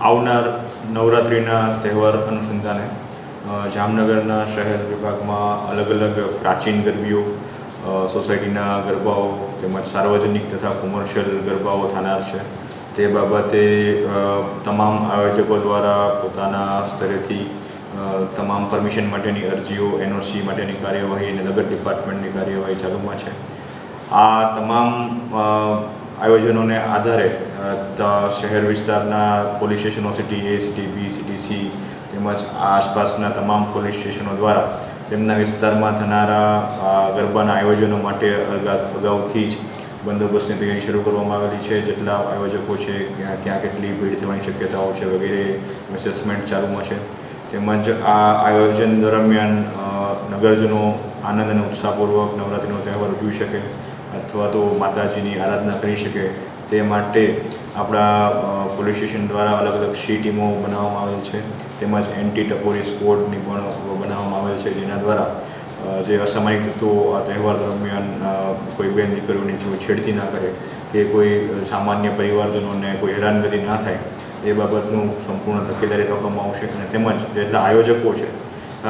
આવનાર નવરાત્રિના તહેવાર અનુસંધાને જામનગરના શહેર વિભાગમાં અલગ અલગ પ્રાચીન ગરબીઓ, સોસાયટીના ગરબાઓ તેમજ સાર્વજનિક તથા કોમર્શિયલ ગરબાઓ થનાર છે. તે બાબતે તમામ આયોજકો દ્વારા પોતાના સ્તરેથી તમામ પરમિશન માટેની અરજીઓ, એનઓસી માટેની કાર્યવાહી અને નગર ડિપાર્ટમેન્ટની કાર્યવાહી ચાલુમાં છે. આ તમામ આયોજનોને આધારે શહેર વિસ્તારના પોલીસ સ્ટેશનો, સિટી એ, સિટી બી, સિટી સી તેમજ આસપાસના તમામ પોલીસ સ્ટેશનો દ્વારા તેમના વિસ્તારમાં થનારા ગરબાના આયોજનો માટે અગાઉથી જ બંદોબસ્તની તૈયારી શરૂ કરવામાં આવેલી છે. જેટલા આયોજકો છે, ક્યાં કેટલી ભીડ થવાની શક્યતાઓ છે વગેરે એસેસમેન્ટ ચાલુમાં છે. તેમજ આ આયોજન દરમિયાન નગરજનો આનંદ અને ઉત્સાહપૂર્વક નવરાત્રિનો તહેવાર ઉજવી શકે અથવા તો માતાજીની આરાધના કરી શકે તે માટે આપણા પોલીસ સ્ટેશન દ્વારા અલગ અલગ સી ટીમો બનાવવામાં આવેલ છે. તેમજ એન્ટી ટપોરી સ્કોડની પણ બનાવવામાં આવેલ છે, જેના દ્વારા જે અસામાજિક તત્વો આ તહેવાર દરમિયાન કોઈ બેન દીકરીઓની જો છેડતી ના કરે કે કોઈ સામાન્ય પરિવારજનોને કોઈ હેરાનગતિ ના થાય એ બાબતનું સંપૂર્ણ તકેદારી રાખવામાં આવશે. અને તેમજ જેટલા આયોજકો છે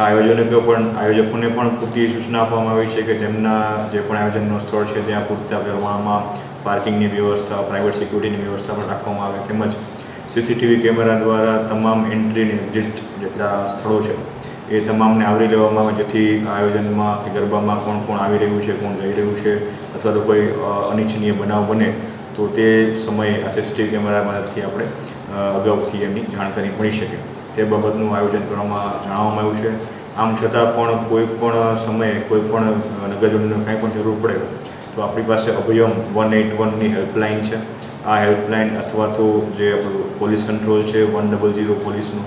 આયોજકોને પણ પૂરતી સૂચના આપવામાં આવી છે કે તેમના જે પણ આયોજનનું સ્થળ છે ત્યાં પૂરતા પ્રમાણમાં પાર્કિંગની વ્યવસ્થા, પ્રાઇવેટ સિક્યુરિટીની વ્યવસ્થા પણ રાખવામાં આવે. તેમજ સીસીટીવી કેમેરા દ્વારા તમામ એન્ટ્રી અને એક્ઝિટ જેટલા સ્થળો છે એ તમામને આવરી લેવામાં આવે, જેથી આયોજનમાં કે ગરબામાં કોણ કોણ આવી રહ્યું છે, કોણ જઈ રહ્યું છે અથવા તો કોઈ અનિચ્છનીય બનાવ બને તો તે સમયે આ સીસીટીવી કેમેરા મદદથી આપણે અગાઉથી એમની જાણકારી મળી શકે તે બાબતનું આયોજન જણાવવામાં આવ્યું છે. આમ છતાં પણ કોઈ પણ સમયે કોઈ પણ નગરજનોને કાંઈ પણ જરૂર પડે તો આપણી પાસે અભયમ 181ની હેલ્પલાઇન છે. આ હેલ્પલાઇન અથવા તો જે પોલીસ કંટ્રોલ છે 100 પોલીસનું,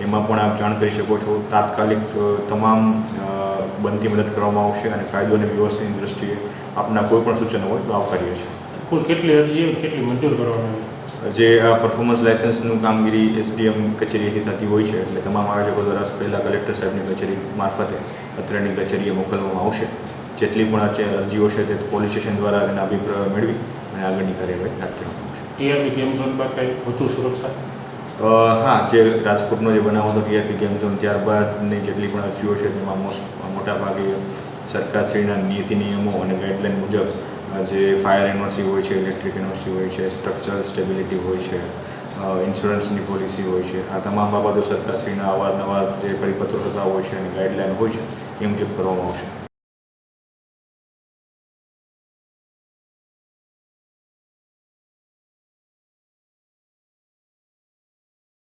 એમાં પણ આપ જાણ કરી શકો છો. તાત્કાલિક તમામ બનતી મદદ કરવામાં આવશે અને કાયદો અને વ્યવસ્થાની દૃષ્ટિએ આપના કોઈ પણ સૂચનો હોય તો આવકારીએ છીએ. કુલ કેટલી અરજીઓ કેટલી મંજૂર કરવામાં આવી? જે આ પરફોર્મન્સ લાઇસન્સનું કામગીરી એસડીએમ કચેરીએથી થતી હોય છે, એટલે તમામ આયોજકો દ્વારા પહેલાં કલેક્ટર સાહેબની કચેરી મારફતે અત્રેની કચેરીએ મોકલવામાં આવશે. જેટલી પણ અરજીઓ છે તે પોલીસ સ્ટેશન દ્વારા તેના અભિપ્રાય મેળવી અને આગળની કાર્યવાહી હાથ ધરવામાં આવશે. ટીઆરપી ગેમ ઝોન પર કંઈ વધુ સુરક્ષા? હા, જે રાજકોટનો જે બનાવ હતો ટીઆરપી ગેમ ઝોન, ત્યારબાદની જેટલી પણ અરજીઓ છે તેમાં મોટાભાગે સરકારશ્રીના નીતિ નિયમો અને ગાઈડલાઇન મુજબ જે ફાયર એનઓસી હોય છે, ઇલેક્ટ્રિક એનઓસી હોય છે, સ્ટ્રક્ચરલ સ્ટેબિલિટી હોય છે, ઇન્સ્યોરન્સની પોલિસી હોય છે, આ તમામ બાબતો સરકારશ્રીના અવારનવાર જે પરિપત્રો થતા હોય છે અને ગાઈડલાઇન હોય છે એ મુજબ કરવામાં આવશે.